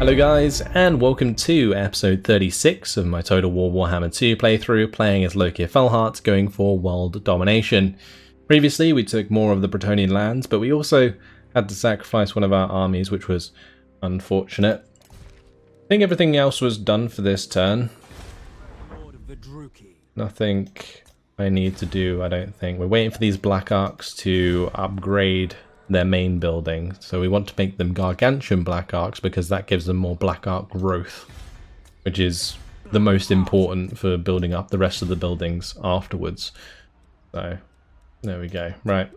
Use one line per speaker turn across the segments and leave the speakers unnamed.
Hello guys, and welcome to episode 36 of my Total War Warhammer 2 playthrough, playing as Lokhir Fellheart, going for world domination. Previously we took more of the Bretonnian lands, but we also had to sacrifice one of our armies, which was unfortunate. I think everything else was done for this turn. Nothing I need to do, I don't think. We're waiting for these Black Arcs to upgrade their main building, so we want to make them gargantuan Black Arcs because that gives them more Black Arc growth, which is the most important for building up the rest of the buildings afterwards. So there we go. Right,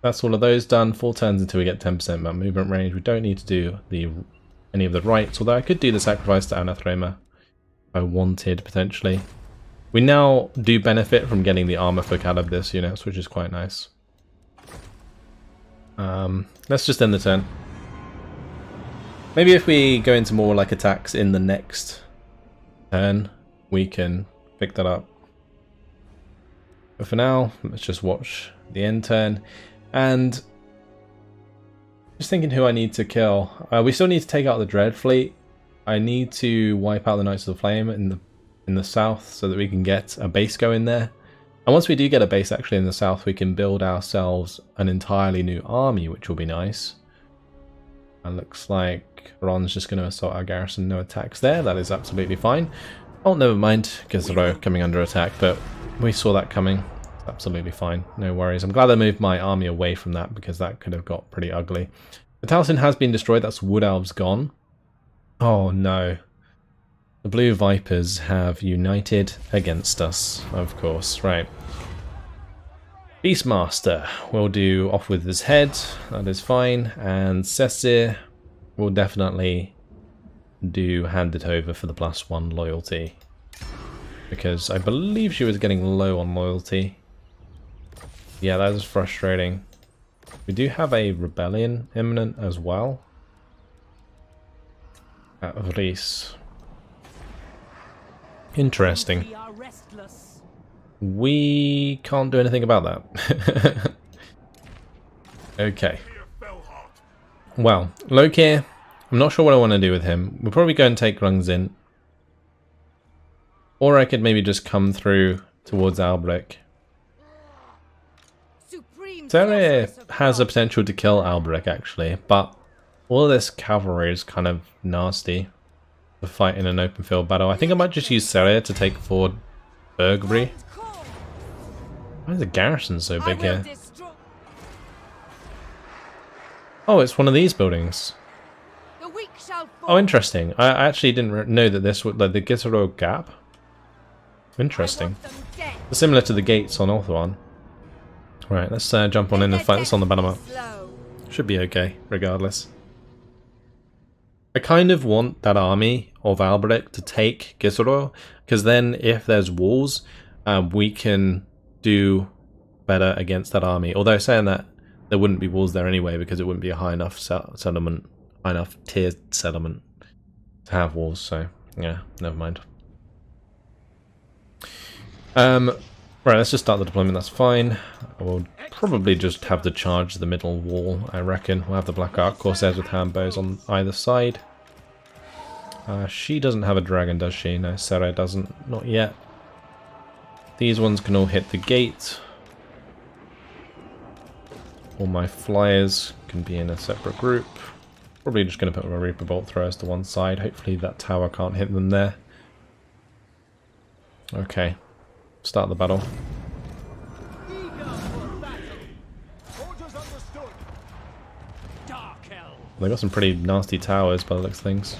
that's all of those done. 4 turns until we get 10% map movement range. We don't need to do any of the rights, although I could do the sacrifice to Anathroma if I wanted, potentially. We now do benefit from getting the armor book out of this unit, which is quite nice. Let's just end the turn. Maybe if we go into more like attacks in the next turn, we can pick that up. But for now, let's just watch the end turn. And just thinking who I need to kill. We still need to take out the Dread Fleet. I need to wipe out the Knights of the Flame in the south so that we can get a base going there. And once we do get a base actually in the south, we can build ourselves an entirely new army, which will be nice. And looks like Ron's just going to assault our garrison. No attacks there. That is absolutely fine. Oh, never mind. Gizero coming under attack, but we saw that coming. It's absolutely fine. No worries. I'm glad I moved my army away from that because that could have got pretty ugly. The Talisman has been destroyed. That's Wood Elves gone. Oh no. The Blue Vipers have united against us, of course. Right. Beastmaster will do off with his head. That is fine. And Cessir will definitely do hand it over for the +1 loyalty. Because I believe she was getting low on loyalty. Yeah, that is frustrating. We do have a rebellion imminent as well. At Vries. Interesting. We can't do anything about that. Okay. Well, Lokhir, I'm not sure what I want to do with him. We'll probably go and take Rungzin. Or I could maybe just come through towards Albrecht. Serre has the potential to kill Albrecht actually, but all of this cavalry is kind of nasty to fight in an open field battle. I think I might just use Serre to take forward Burgbury. Why is the garrison so big here? Oh, it's one of these buildings. Oh, interesting. I actually didn't know that this would, like, the Gizero Gap. Interesting. It's similar to the gates on Orthoan. Right, let's jump on in and fight this on the battle map. Should be okay, regardless. I kind of want that army of Albrecht to take Gizero, because then if there's walls, we can do better against that army. Although saying that, there wouldn't be walls there anyway because it wouldn't be a high enough settlement, high enough tiered settlement to have walls. So yeah, never mind. Right, let's just start the deployment. That's fine. We'll probably just have to charge the middle wall. I reckon we'll have the Black Arc Corsairs with hand bows on either side. She doesn't have a dragon, does she? No, Serre doesn't. Not yet. These ones can all hit the gate. All my flyers can be in a separate group. Probably just going to put my Reaper Bolt throwers to one side. Hopefully that tower can't hit them there. Okay. Start the battle. They got some pretty nasty towers by the looks of things.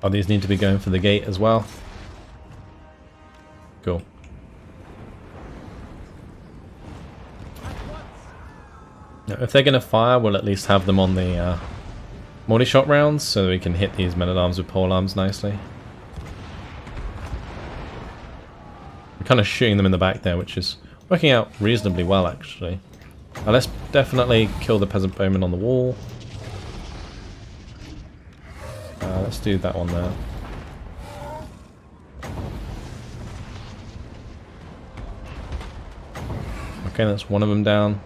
Oh, these need to be going for the gate as well. Cool. Now, if they're going to fire, we'll at least have them on the multi-shot rounds so that we can hit these men-at-arms with polearms nicely. We're kind of shooting them in the back there, which is working out reasonably well, actually. Now, let's definitely kill the peasant bowman on the wall. Let's do that one there. Okay, that's one of them down.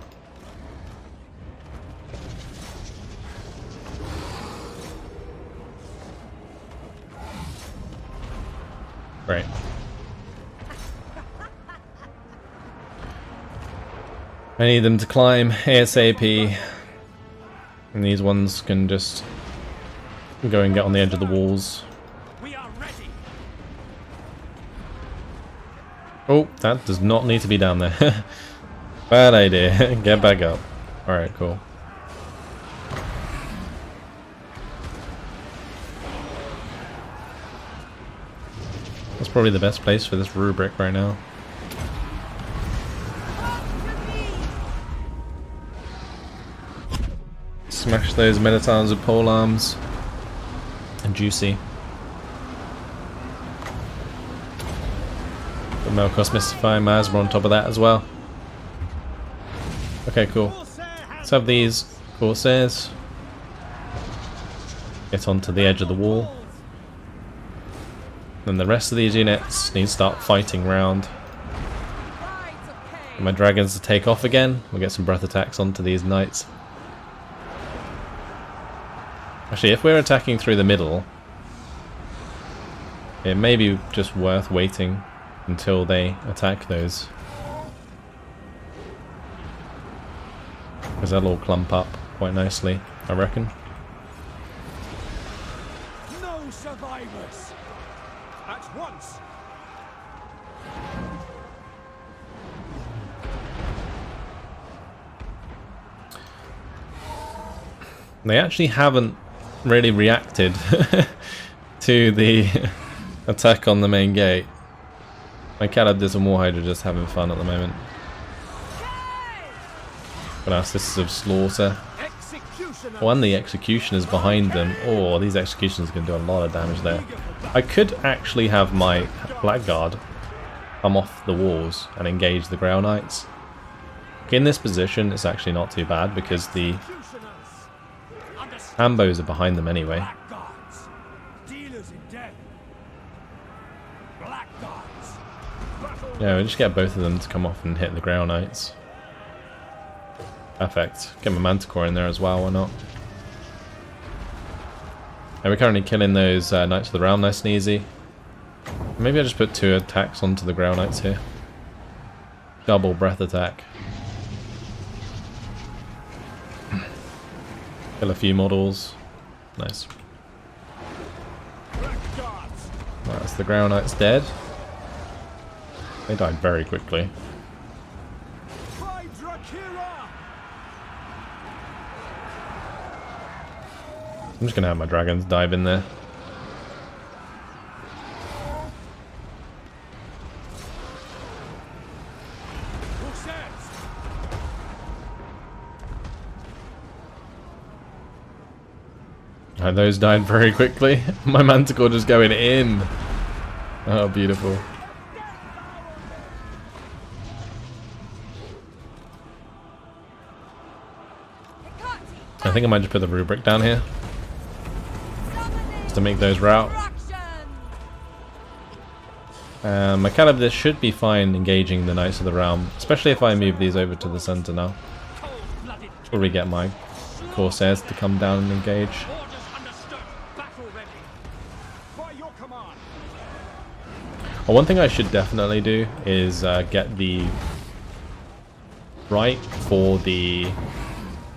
Great. I need them to climb ASAP. And these ones can just go and get on the edge of the walls. Oh, that does not need to be down there. Bad idea. Get back up. Alright, cool. That's probably the best place for this rubric right now. Smash those Minotaurs with pole arms. And juicy. The Melkos Mystifying Miasma on top of that as well. Okay, cool. Let's have these Corsairs get onto the edge of the wall. Then the rest of these units need to start fighting round. Get my dragons to take off again. We'll get some breath attacks onto these knights. Actually, if we're attacking through the middle, it may be just worth waiting until they attack those. Because they'll all clump up quite nicely, I reckon.
No survivors! At once!
They actually haven't really reacted to the attack on the main gate. My Calibdis and Warhide are just having fun at the moment. But our Sisters of Slaughter. Oh, and the Executioners behind them. Oh, these Executioners can do a lot of damage there. I could actually have my Blackguard come off the walls and engage the Grail Knights. In this position, it's actually not too bad because the Ambos are behind them anyway. Yeah, we'll just get both of them to come off and hit the Grail Knights. Perfect. Get my Manticore in there as well, why not? And we're currently killing those Knights of the Realm nice and easy. Maybe I just put 2 attacks onto the Grail Knights here. Double breath attack. Kill a few models. Nice. That's the Grail Knights dead. They died very quickly. I'm just gonna have my dragons dive in there. And those died very quickly. My Manticore just going in. Oh, beautiful. I think I might just put the rubric down here. Just to make those route. My Calibdis should be fine engaging the Knights of the Realm. Especially if I move these over to the center now. Probably get my Corsairs to come down and engage. Well, one thing I should definitely do is get the right for the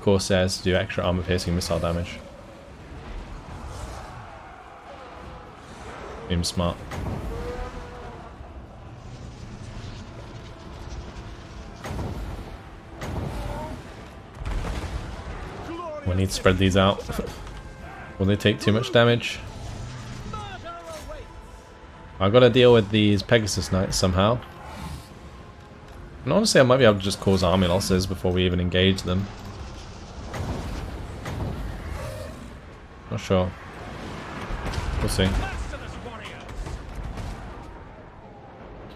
Corsairs to do extra armor piercing missile damage. Seems smart. We need to spread these out. Will they take too much damage? I've got to deal with these Pegasus Knights somehow. And honestly, I might be able to just cause army losses before we even engage them. Not sure. We'll see.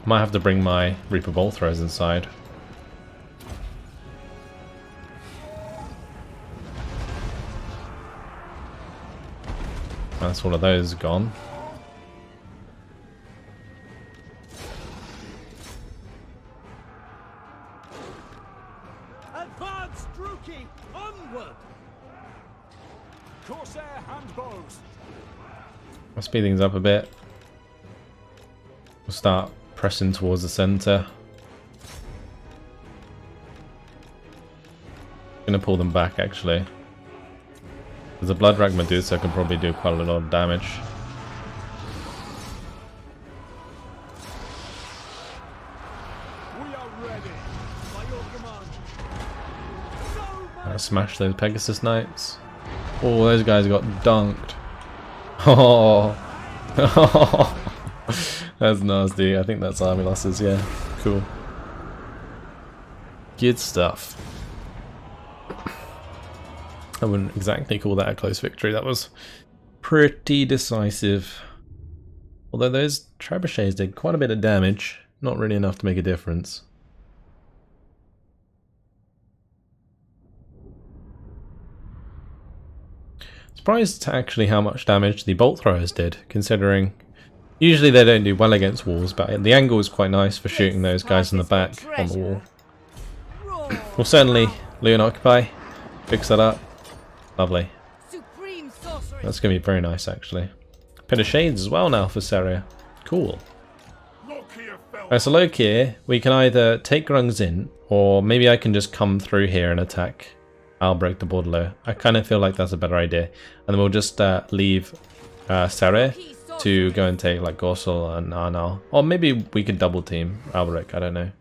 Might have to bring my Reaper Bolt Throws inside. That's all of those gone.
Advance, Druki! Onward! Corsair handbows!
I'll speed things up a bit. We'll start pressing towards the center. Gonna pull them back actually. There's a Blood Rag Medusa can probably do quite a lot of damage.
We are ready. By your command.
Smash those Pegasus Knights. Oh, those guys got dunked. Oh, that's nasty. I think that's army losses. Yeah, cool. Good stuff. I wouldn't exactly call that a close victory. That was pretty decisive. Although those trebuchets did quite a bit of damage, not really enough to make a difference. Surprised to actually how much damage the bolt throwers did, considering usually they don't do well against walls, but the angle is quite nice for shooting those guys in the back on the wall. We'll certainly Leon Occupy, fix that up. Lovely. That's going to be very nice actually. Pit of Shades as well now for Seria. Cool. Alright, so Lokhir, we can either take Grungs in, or maybe I can just come through here and attack Albrecht the Bordelot. I kind of feel like that's a better idea. And then we'll just leave Seria to go and take like Gorsel and Arnal. Or maybe we could double team Albrecht, I don't know.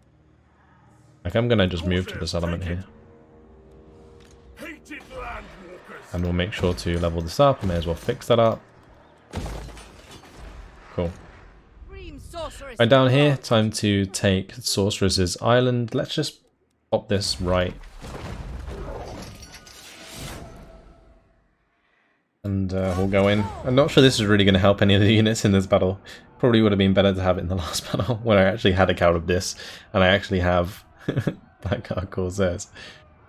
Like I'm going to just move to the settlement here. And we'll make sure to level this up. I may as well fix that up. Cool. Right down here, time to take Sorceress's Island. Let's just pop this right. And we'll go in. I'm not sure this is really going to help any of the units in this battle. Probably would have been better to have it in the last battle, where I actually had a count of this, and I actually have Black Card Corsairs.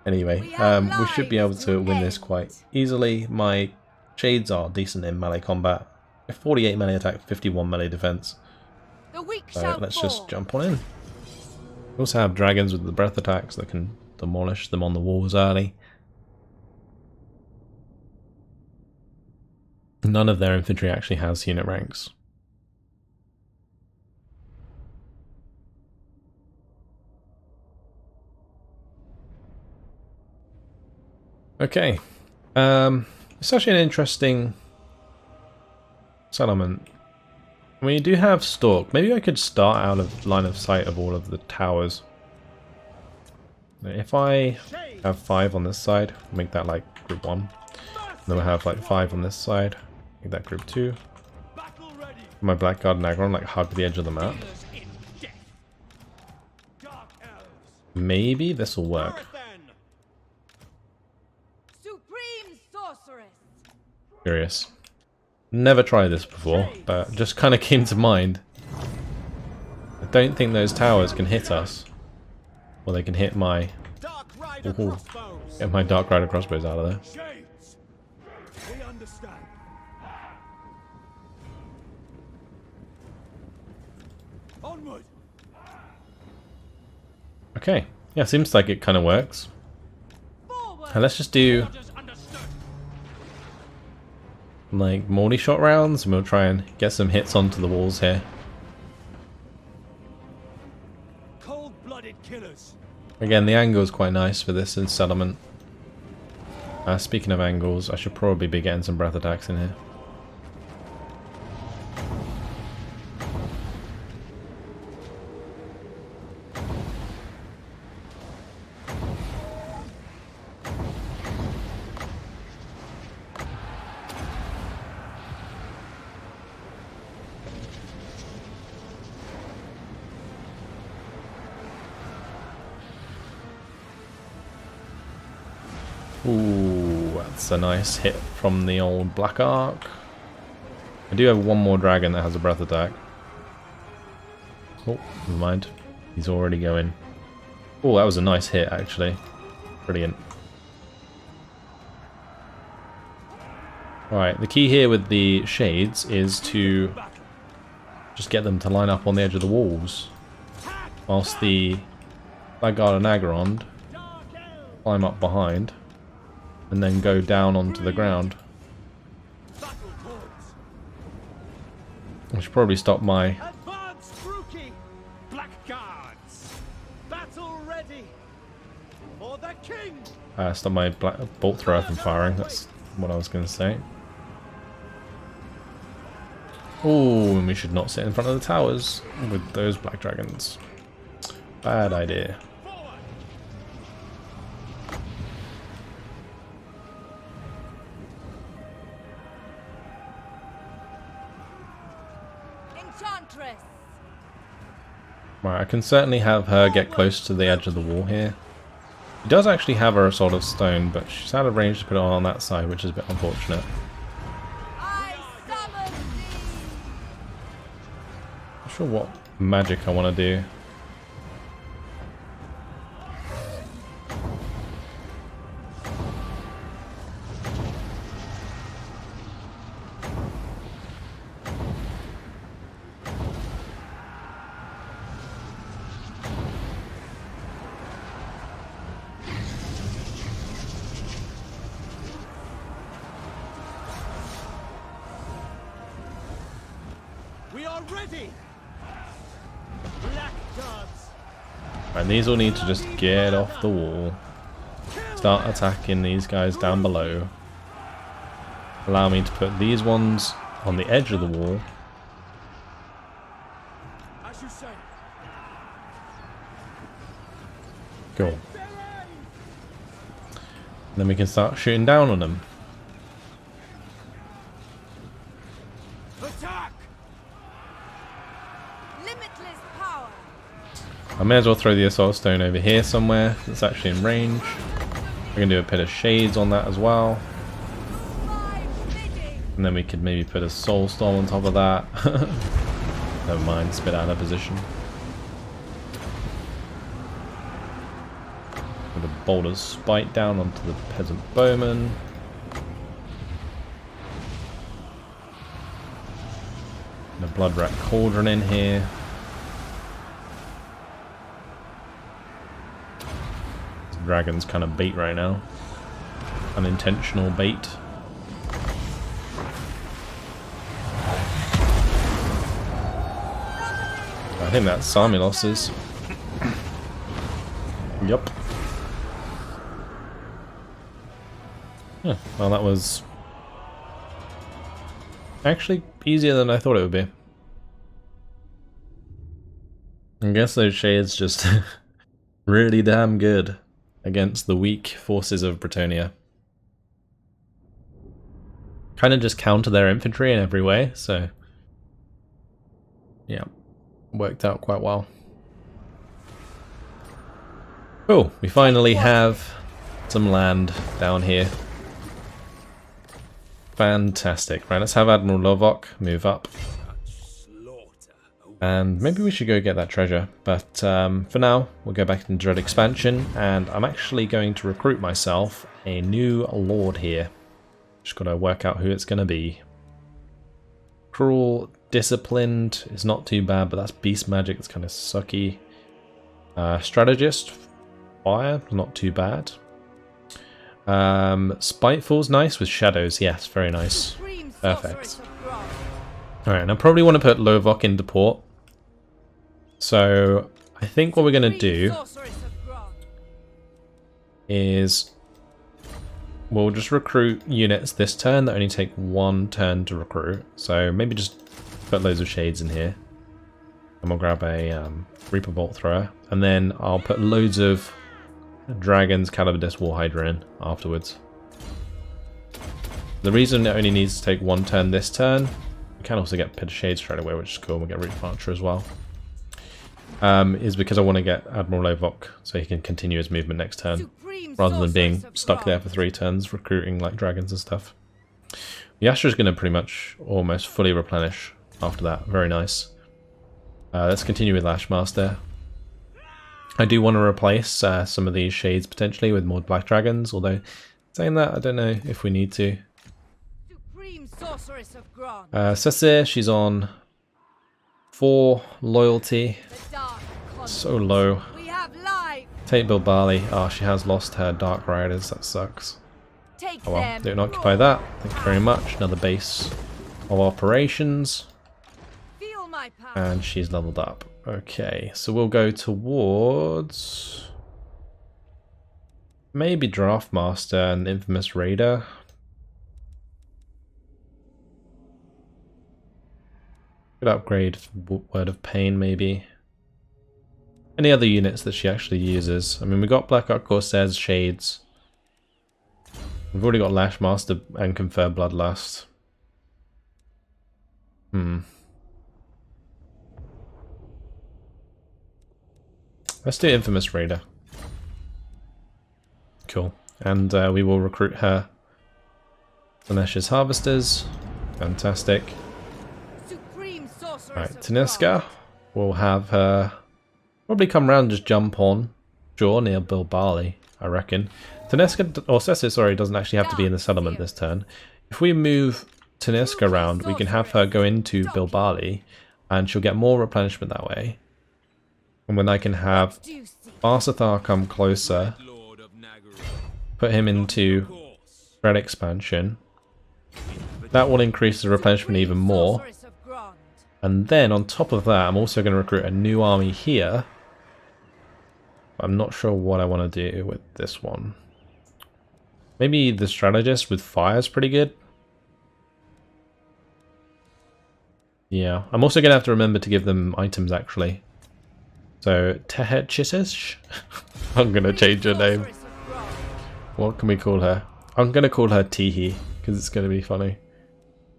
Anyway, we should be able to win this quite easily. My Shades are decent in melee combat. 48 melee attack, 51 melee defense. So let's just jump on in. We also have dragons with the breath attacks that can demolish them on the walls early. None of their infantry actually has unit ranks. Okay, it's actually an interesting settlement. We do have Stalk. Maybe I could start out of line of sight of all of the towers. If I have 5 on this side, make that like group 1. And then we'll have like 5 on this side, make that group 2. My Blackguard and Agron like hug the edge of the map. Maybe this will work. Curious. Never tried this before, but just kind of came to mind. I don't think those towers can hit us. Or they can hit my... Ooh, get my Dark Rider crossbows out of there.
We understand. Onward.
Okay. Yeah, seems like it kind of works. And let's just do like multi-shot rounds, and we'll try and get some hits onto the walls here.
Cold-blooded killers.
Again, the angle is quite nice for this in settlement. Speaking of angles, I should probably be getting some breath attacks in here. Ooh, that's a nice hit from the old Black Ark. I do have one more dragon that has a breath attack. Oh, never mind. He's already going. Oh, that was a nice hit, actually. Brilliant. Alright, the key here with the Shades is to just get them to line up on the edge of the walls. Whilst the Blackguard and Agarond climb up behind and then go down onto the ground.
Battle points.
I should probably stop my...
Advance, Brookie. Blackguards. Battle ready. For the king.
stop my bolt thrower from firing. That's what I was going to say. Oh, and we should not sit in front of the towers with those black dragons. Bad idea.
Forward.
Enchantress.
Right, I can certainly have her get close to the edge of the wall here. She does actually have her Sword of Stone, but she's out of range to put it on that side, which is a bit unfortunate.
I summon thee.
Not sure what magic I want to do.
We are ready. Blackguards.
And these all need to just get off the wall. Start attacking these guys down below. Allow me to put these ones on the edge of the wall.
As you say.
Cool. Then we can start shooting down on them.
Attack.
Limitless power.
I may as well throw the Assault Stone over here somewhere that's actually in range. We're going to do a pit of shades on that as well.
My bidding.
And then we could maybe put a Soul Storm on top of that. Never mind, spit out of position. Put a Boulder's Spite down onto the Peasant Bowman. And a Blood Rat Cauldron in here. This dragon's kind of bait right now. Unintentional bait. I think that's Samilos's. Yup. Yeah, well that was actually easier than I thought it would be. I guess those shades just really damn good against the weak forces of Bretonnia. Kind of just counter their infantry in every way, so yeah, worked out quite well. Cool, we finally have some land down here. Fantastic. Right, let's have Admiral Lovok move up. And maybe we should go get that treasure. But for now, we'll go back into Dread Expansion. And I'm actually going to recruit myself a new lord here. Just got to work out who it's going to be. Cruel, Disciplined is not too bad, but that's Beast Magic. It's kind of sucky. Strategist, Fire, not too bad. Spiteful's nice with shadows, yes, very nice. Perfect. Alright, and I probably want to put Lovok into port. So, I think what we're going to do is we'll just recruit units this turn that only take one turn to recruit. So, maybe just put loads of shades in here. And we'll grab a Reaper Bolt Thrower. And then I'll put loads of Dragons, Calibardis, War Hydra in afterwards. The reason it only needs to take one turn this turn, we can also get Pit of Shade straight away, which is cool. We'll get Root Archer as well. Is because I want to get Admiral Lovok so he can continue his movement next turn, rather than being stuck there for 3 turns recruiting like dragons and stuff. Yasha's going to pretty much almost fully replenish after that. Very nice. Let's continue with Lashmaster. I do want to replace some of these shades potentially with more black dragons, although saying that, I don't know if we need to. Cecile, she's on 4 loyalty. So low.
We have life.
Take Bilbali. Oh, she has lost her Dark Riders. That sucks.
Take
Oh well,
them.
didn't occupy that. Thank you very much. Another base of operations.
Feel my power.
And she's leveled up. Okay, so we'll go towards... maybe Draftmaster and Infamous Raider. Could upgrade Word of Pain, maybe. Any other units that she actually uses? I mean, we got Black Ark Corsairs, Shades. We've already got Lashmaster and Confer Bloodlust. Let's do Infamous Raider. Cool. And we will recruit her. Lanesh's Harvesters. Fantastic.
Supreme sorceress
Right,
of
Taniska. We'll have her probably come round and just jump on Jaw near Bilbali, I reckon. Taniska, or Cessi, sorry, doesn't actually have to be in the settlement this turn. If we move Taniska around, we can have her go into Bilbali, and she'll get more replenishment that way. And when I can have
Do you see?
Arsathar come closer,
Lord of Nagaroth.
put him into Dread Expansion, that will increase the replenishment even more.
Sorceress of Grond.
And then on top of that, I'm also going to recruit a new army here. I'm not sure what I want to do with this one. Maybe the Strategist with fire is pretty good. Yeah, I'm also going to have to remember to give them items actually. So, Tehechisish? I'm going to change her name.
Sorceress of Grond.
What can we call her? I'm going to call her Teehee, because it's going to be funny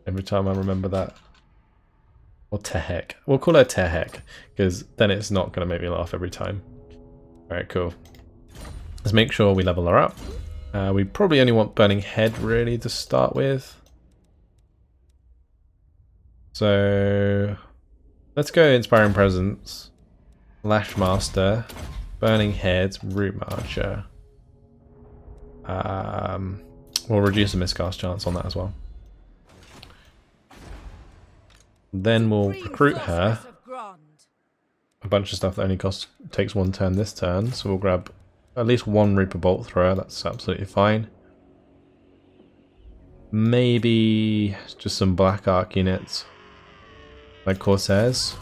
every time I remember that. Or Tehek. We'll call her Tehek, because then it's not going to make me laugh every time. Alright, cool. Let's make sure we level her up. We probably only want Burning Head, really, to start with. So, let's go Inspiring Presence, Lashmaster, Burning Head, Root Marcher. We'll reduce the miscast chance on that as well. Then we'll
Supreme
recruit her.
sorceress of Grond.
A bunch of stuff that only takes one turn this turn, so we'll grab at least one Reaper Bolt Thrower, that's absolutely fine. Maybe just some Black Ark units, like Corsairs.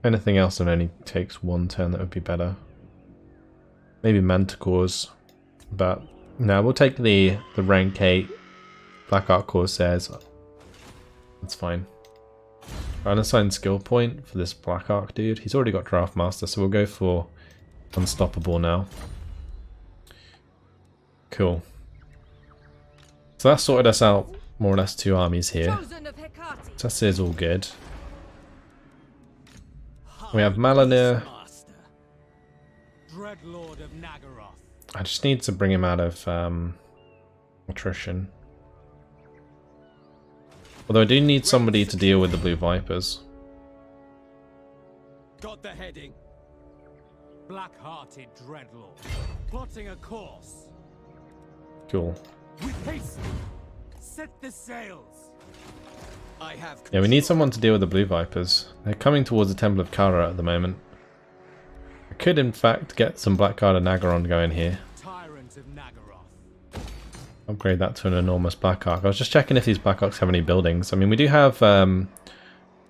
Anything else that only takes one turn that would be better. Maybe Manticores, but no, we'll take the rank 8 Black Ark Corsairs. That's fine. Unassigned skill point for this Black Ark dude. He's already got Draftmaster, so we'll go for Unstoppable now. Cool. So that sorted us out more or less 2 armies here.
Chosen of Hecate.
Tessie is all good. We have Malinir.
Master. Dreadlord of Nagaroth.
I just need to bring him out of attrition. Although I do need somebody to deal with the Blue Vipers.
Got the heading. Black-hearted Dreadlord. Plotting a course.
Cool.
With haste. Set the sails. I have.
Yeah, we need someone to deal with the Blue Vipers. They're coming towards the Temple of Kara at the moment. I could in fact get some Blackguard Nagaron going here.
Tyrant of Nagaroth.
Upgrade that to an enormous Black Ark. I was just checking if these Black Arks have any buildings. I mean, we do have a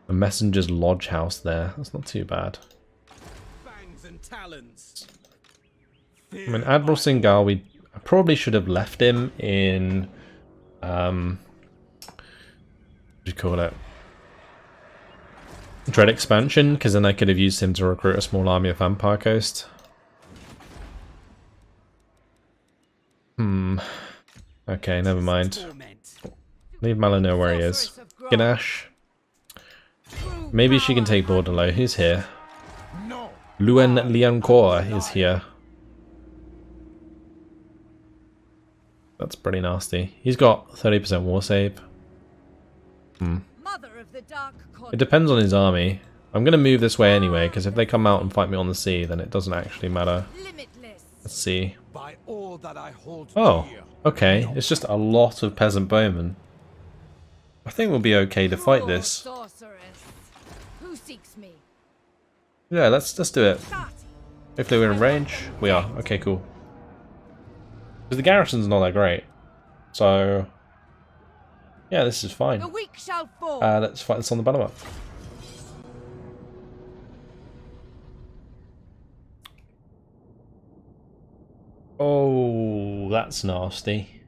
Messenger's Lodge house there. That's not too bad.
Fangs and talons.
I mean, Admiral Singal, I probably should have left him in... what do you call it? Dread Expansion, because then I could have used him to recruit a small army of Vampire Coast. Okay, never mind. Leave Malinir where he is. Ganache. Maybe she can take Bordelot. Who's here? Luen Liancourt is here. That's pretty nasty. He's got 30% war save.
Mother of the Dark
It depends on his army. I'm going to move this way anyway, because if they come out and fight me on the sea, then it doesn't actually matter.
Limitless.
Let's see.
By all that I hold
Oh,
dear.
okay. It's just a lot of peasant bowmen. I think we'll be okay to fight
Cruel
this.
Sorceress. Who seeks me?
Yeah, let's do it.
Karti.
Hopefully we're in range. We are. Okay, cool. Because the garrison's not that great. So, yeah, this is fine.
The weak shall fall.
Let's fight this on the battle map. Oh, that's nasty.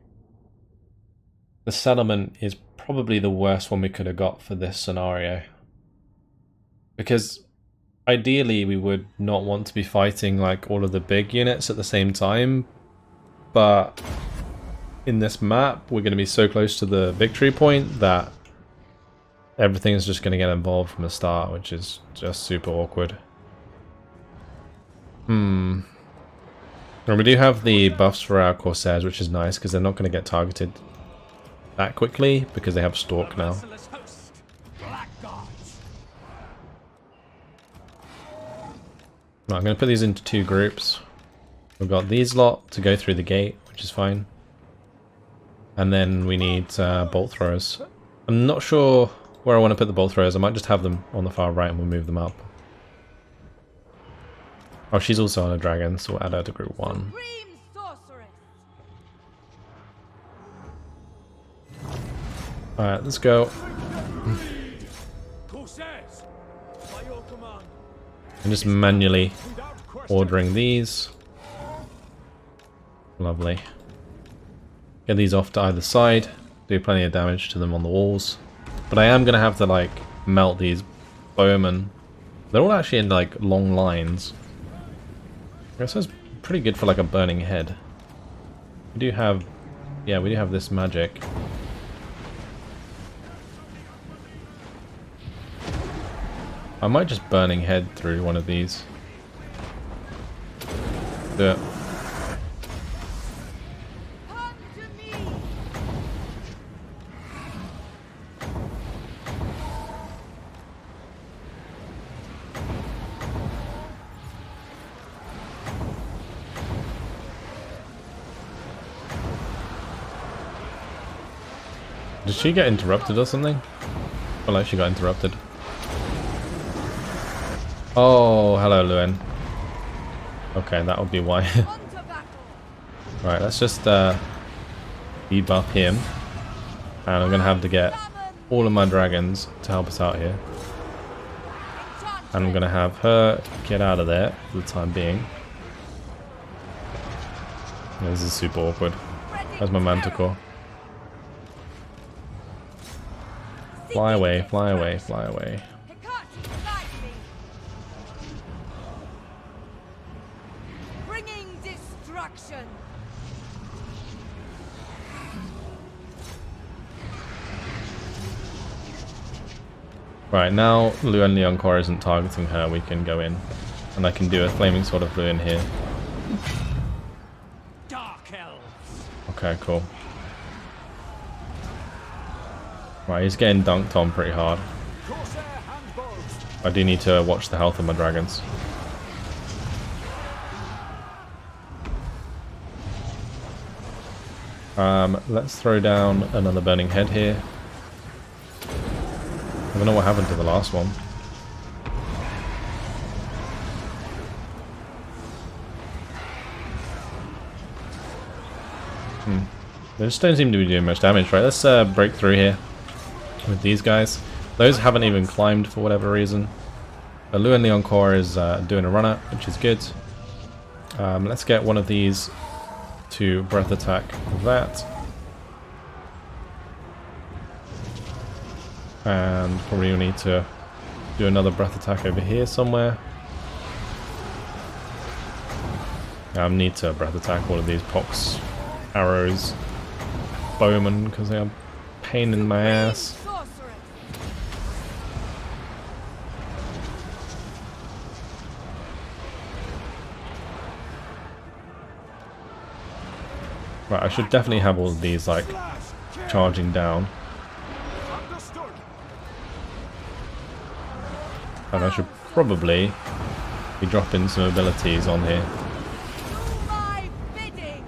The settlement is probably the worst one we could have got for this scenario. Because ideally we would not want to be fighting like all of the big units at the same time. But in this map, we're going to be so close to the victory point that everything is just going to get involved from the start, which is just super awkward. And we do have the buffs for our Corsairs, which is nice because they're not going to get targeted that quickly because they have Stalk now. Right, I'm going to put these into 2 groups. We've got these lot to go through the gate, which is fine. And then we need bolt throwers. I'm not sure where I want to put the bolt throwers. I might just have them on the far right and we'll move them up. Oh, she's also on a dragon, so we'll add her to group 1.
Supreme sorceress.
Alright, let's go.
Corsairs, by your command.
I'm just manually
Without question.
ordering these. Lovely. Get these off to either side. Do plenty of damage to them on the walls. But I am going to have to like melt these bowmen. They're all actually in like long lines. I guess that's pretty good for like a burning head. We do have, yeah, we do have this magic. I might just burning head through one of these. Do it.
Come to me.
Did she get interrupted or something? I feel like she got interrupted. Oh, hello, Luen. Okay, that would be why.
On to battle.
Right, let's just debuff him. And I'm going to have to get all of my dragons to help us out here. And I'm going to have her get out of there for the time being. Yeah, this is super awkward. Where's my manticore? Fly away, fly away, fly away.
Hecate, guide me. Bringing destruction.
Right, now Luen Leoncor isn't targeting her, we can go in. And I can do a flaming sword of Luen here.
Dark elves.
Okay, cool. Right, he's getting dunked on pretty hard.
Corsair handbows.
I do need to watch the health of my dragons. Let's throw down another burning head here. I don't know what happened to the last one. They just don't seem to be doing much damage, right? Let's break through here with these guys. Those haven't even climbed for whatever reason. Luen Leoncor is doing a run-up, which is good. Let's get one of these to breath attack that. And probably we'll need to do another breath attack over here somewhere. I need to breath attack all of these pox, arrows, bowmen, because they are a pain in my ass.
Sorceress.
Right, I should definitely have all of these like
Slash. Kill.
charging down.
Understood.
And I should probably be dropping some abilities on here.
Do my bidding.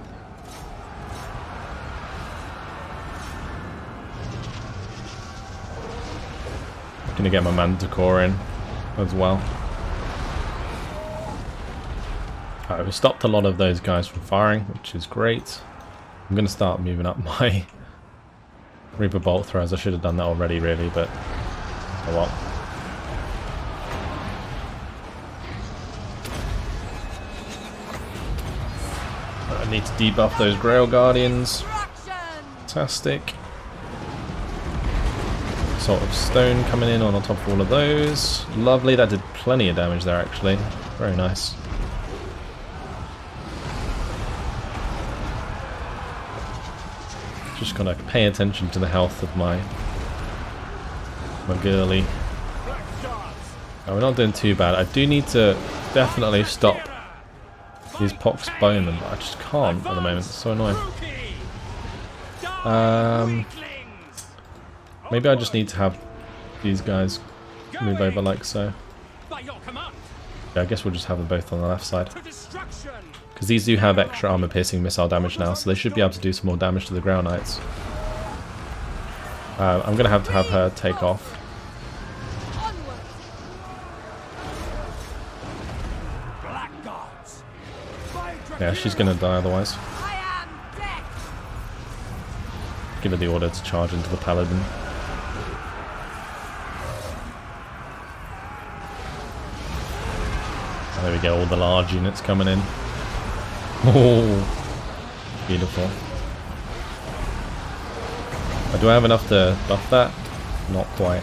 Gonna get my manticore in as well. Alright, we stopped a lot of those guys from firing, which is great. I'm going to start moving up my Reaper Bolt throws. I should have done that already, really, but oh well. I need to debuff those Grail Guardians. Fantastic. Sort of stone coming in on top of all of those. Lovely, that did plenty of damage there actually. Very nice. Just gotta pay attention to the health of my girly. Oh, we're not doing too bad. I do need to definitely stop these Pox Bowmen, but I just can't at the moment. It's so annoying. Maybe I just need to have these guys move over like so. Yeah, I guess we'll just have them both on the left side. Because these do have extra armor piercing missile damage now, so they should be able to do some more damage to the Grail Knights. I'm going to have her take off. Yeah, she's going to die otherwise. Give her the order to charge into the Paladin. There we go, all the large units coming in. Oh, beautiful. Do I have enough to buff that? Not quite.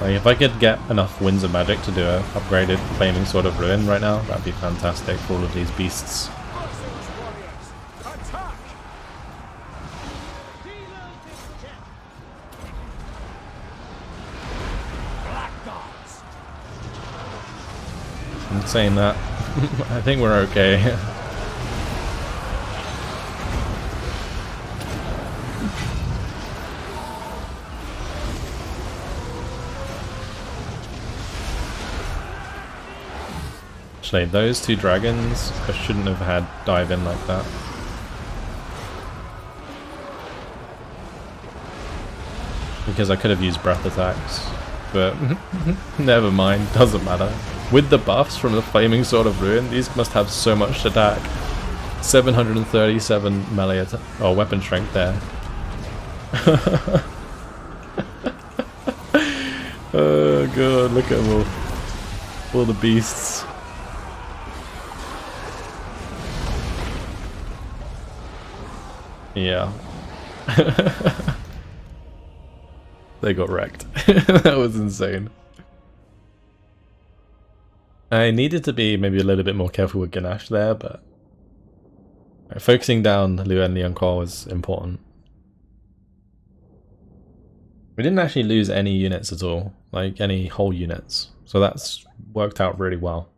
Like, if I could get enough Winds of Magic to do a upgraded Flaming Sword of Ruin right now, that'd be fantastic for all of these beasts. I'm saying that. I think we're okay. Actually, those two dragons, I shouldn't have had dive in like that. Because I could have used breath attacks, but never mind, doesn't matter. With the buffs from the Flaming Sword of Ruin, these must have so much attack. 737 melee attack, or weapon strength there. Oh god, look at all the beasts. Yeah. They got wrecked. That was insane. I needed to be maybe a little bit more careful with Ganesh there, but focusing down Liu and Lianquo was important. We didn't actually lose any units at all, like any whole units, so that's worked out really well.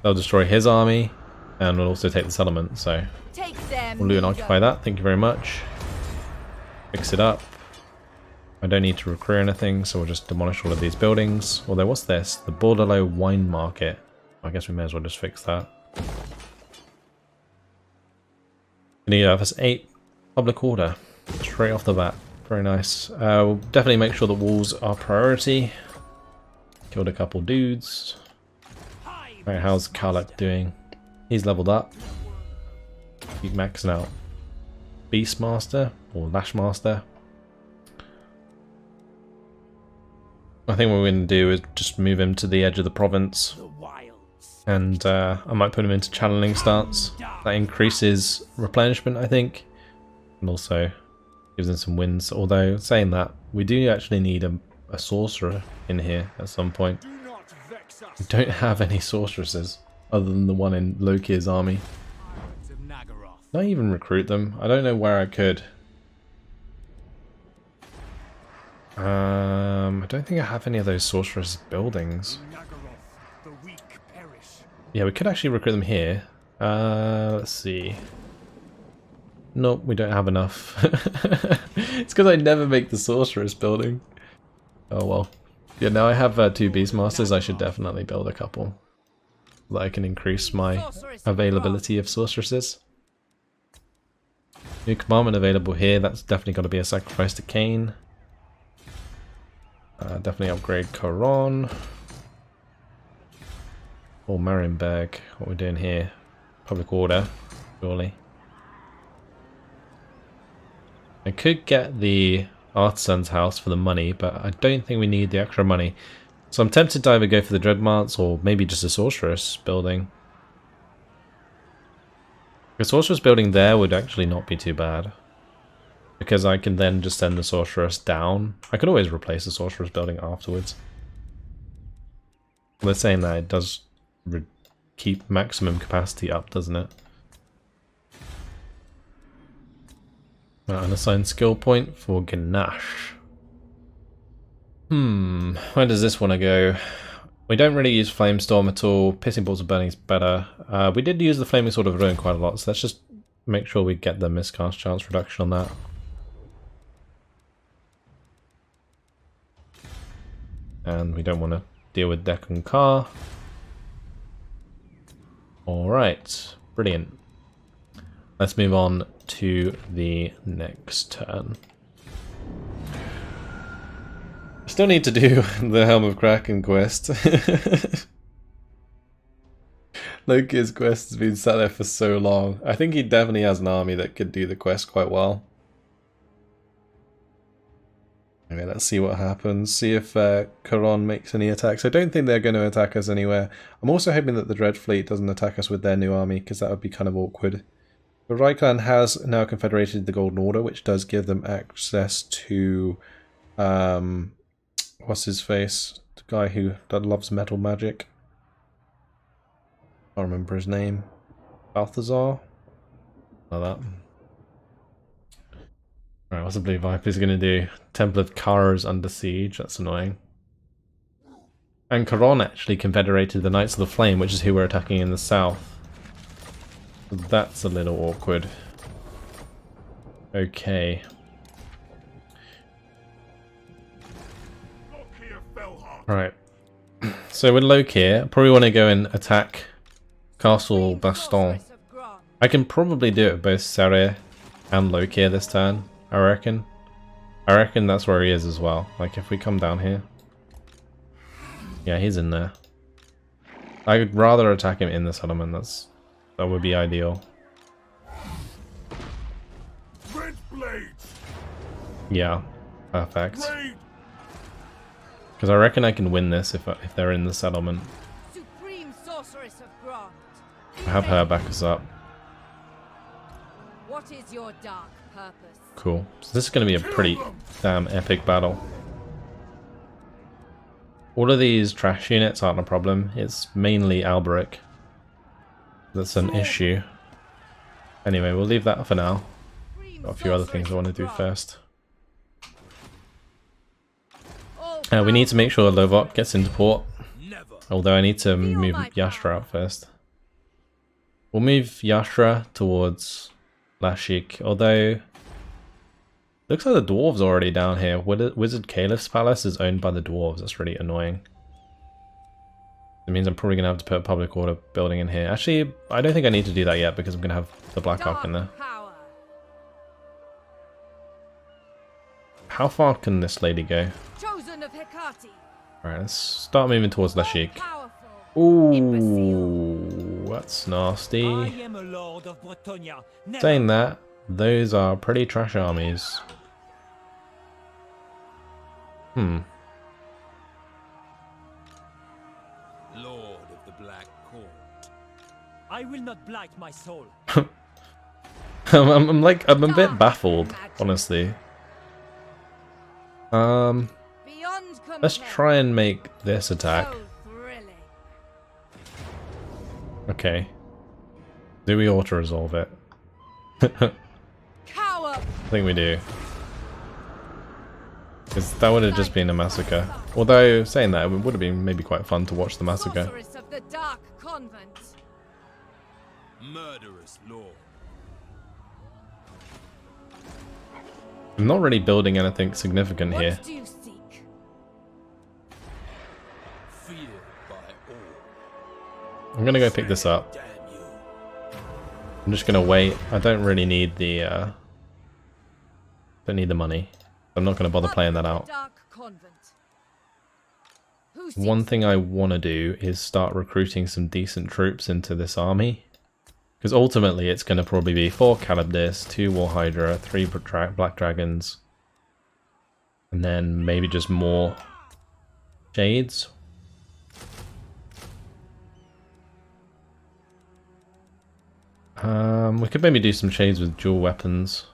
They'll destroy his army, and we'll also take the settlement, so we'll Liu and occupy that, thank you very much. Fix it up. I don't need to recruit anything, so we'll just demolish all of these buildings. Although, what's this? The Bordelot Wine Market. I guess we may as well just fix that. We need to have us 8 public order straight off the bat. Very nice. We'll definitely make sure the walls are priority. Killed a couple dudes. Alright, how's Karlak doing? He's leveled up. He's maxing out Beastmaster or Lashmaster. I think what we're going to do is just move him to the edge of the province, and I might put him into channeling stance. That increases replenishment, I think, and also gives him some wins. Although, saying that, we do actually need a sorcerer in here at some point. We don't have any sorceresses other than the one in Lokhir's army. Did I even recruit them? I don't know where I could. I don't think I have any of those sorceress buildings. Yeah, we could actually recruit them here. Let's see. Nope, we don't have enough. It's because I never make the sorceress building. Oh well. Yeah, now I have 2 Beastmasters. I should definitely build a couple, so that I can increase my availability of sorceresses. New commandment available here. That's definitely got to be a sacrifice to Cain. Definitely upgrade Coron. Or Marienberg. What we're doing here? Public order, surely. I could get the artisan's house for the money, but I don't think we need the extra money. So I'm tempted to either go for the Dreadmarts or maybe just a sorceress building. The sorceress building there would actually not be too bad, because I can then just send the sorceress down. I could always replace the sorceress building afterwards. They're saying that it does keep maximum capacity up, doesn't it? Unassigned skill point for Ganache. Where does this want to go? We don't really use Flamestorm at all. Pissing Balls of Burning is better. We did use the Flaming Sword of Ruin quite a lot, so let's just make sure we get the miscast chance reduction on that. And we don't want to deal with Deck and Car. Alright, brilliant. Let's move on to the next turn. Still need to do the Helm of Kraken quest. Lokhir's quest has been sat there for so long. I think he definitely has an army that could do the quest quite well. Okay, let's see what happens. See if Charon makes any attacks. I don't think they're going to attack us anywhere. I'm also hoping that the Dread Fleet doesn't attack us with their new army, because that would be kind of awkward. The Ryclan has now confederated the Golden Order, which does give them access to what's his face? The guy that loves metal magic. I can't remember his name. Balthazar? Like that. Alright, what's the Blue Vipers going to do? Temple of Kara is under siege. That's annoying. And Charon actually confederated the Knights of the Flame, which is who we're attacking in the south. That's a little awkward. Okay.
Lokhir Fellheart.
Right. So with Lokhir, I probably want to go and attack Castle Baston. I can probably do it with both Sarir and Lokhir this turn, I reckon. I reckon that's where he is as well. Like if we come down here. Yeah, he's in there. I would rather attack him in the settlement. That would be ideal.
Red blades.
Yeah, perfect. Because I reckon I can win this if they're in the settlement.
Supreme Sorceress of Grant.
Have her back us up.
What is your dark purpose?
Cool. So this is going to be a pretty damn epic battle. All of these trash units aren't a problem. It's mainly Alberic that's an issue. Anyway, we'll leave that for now. Got a few other things I want to do first. We need to make sure Lovok gets into port. Although I need to move Yashtra out first. We'll move Yashtra towards Lashik, although looks like the dwarves are already down here. Wizard Caliph's palace is owned by the dwarves. That's really annoying. It means I'm probably going to have to put a public order building in here. Actually, I don't think I need to do that yet because I'm going to have the Black Ark in there. How far can this lady go?
Chosen of Hecate.
Alright, let's start moving towards Lashik.
Powerful.
Ooh, that's nasty.
I am a lord of Bretonia.
Saying that, those are pretty trash armies.
Lord of the Black Court. I will not blight my soul.
I'm a bit baffled, honestly. Let's try and make this attack. Okay. Do we auto-resolve it? I think we do. Because that would have just been a massacre. Although, saying that, it would have been maybe quite fun to watch the massacre.
Of the Dark Convent.
Murderous lord.
I'm not really building anything significant here.
What do you seek?
Feared by all.
I'm gonna go pick this up.
Damn you.
I'm just gonna wait. I don't really need the don't need the money. I'm not gonna bother playing that out.
Dark Convent. Who
one thing I want to do is start recruiting some decent troops into this army. Because ultimately it's going to probably be 4 Calibdis, 2 War Hydra, 3 Black Dragons, and then maybe just more Shades. We could maybe do some Shades with dual weapons.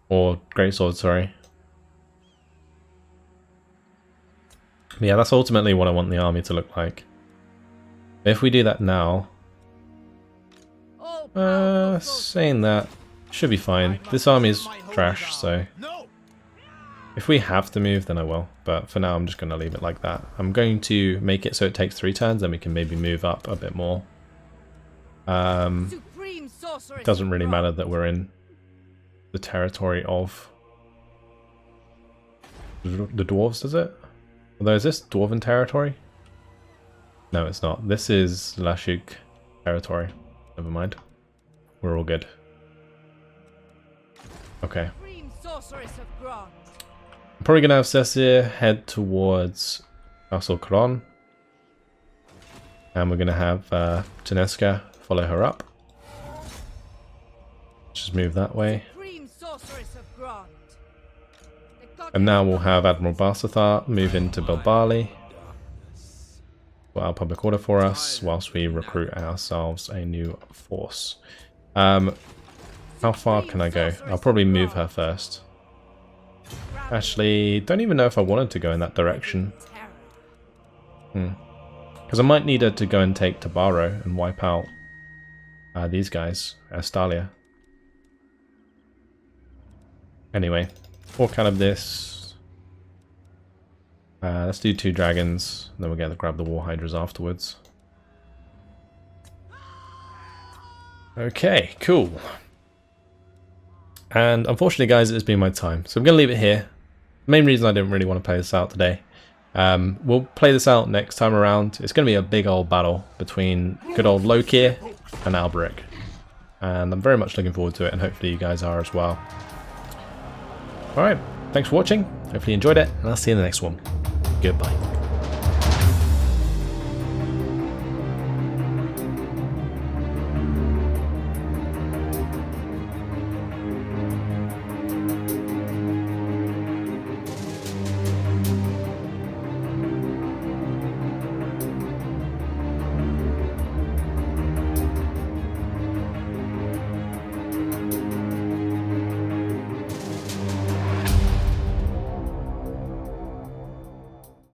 Or Greatsword, sorry. But yeah, that's ultimately what I want the army to look like. If we do that now... saying that, should be fine. This army is trash, so... if we have to move, then I will. But for now, I'm just going to leave it like that. I'm going to make it so it takes 3 turns, then we can maybe move up a bit more. It doesn't really matter that we're in the territory of the dwarves, does it? Although, is this dwarven territory? No, it's not. This is Lashuk territory. Never mind. We're all good. Okay. I'm probably going to have Cecir head towards Castle Kron. And we're going to have Taneska follow her up. Just move that way. And now we'll have Admiral Barsathar move into Bilbali. Put our public order for us whilst we recruit ourselves a new force. How far can I go? I'll probably move her first. Actually, don't even know if I wanted to go in that direction. Because I might need her to go and take Tabaro and wipe out these guys, Astalia. Anyway, 4 Calibdis. Let's do 2 dragons, and then we'll grab the War Hydras afterwards. Okay, cool. And unfortunately, guys, it's been my time, so I'm going to leave it here. The main reason I didn't really want to play this out today. We'll play this out next time around. It's going to be a big old battle between good old Lokhir and Alberic. And I'm very much looking forward to it, and hopefully you guys are as well. Alright, thanks for watching. Hopefully you enjoyed it, and I'll see you in the next one. Goodbye.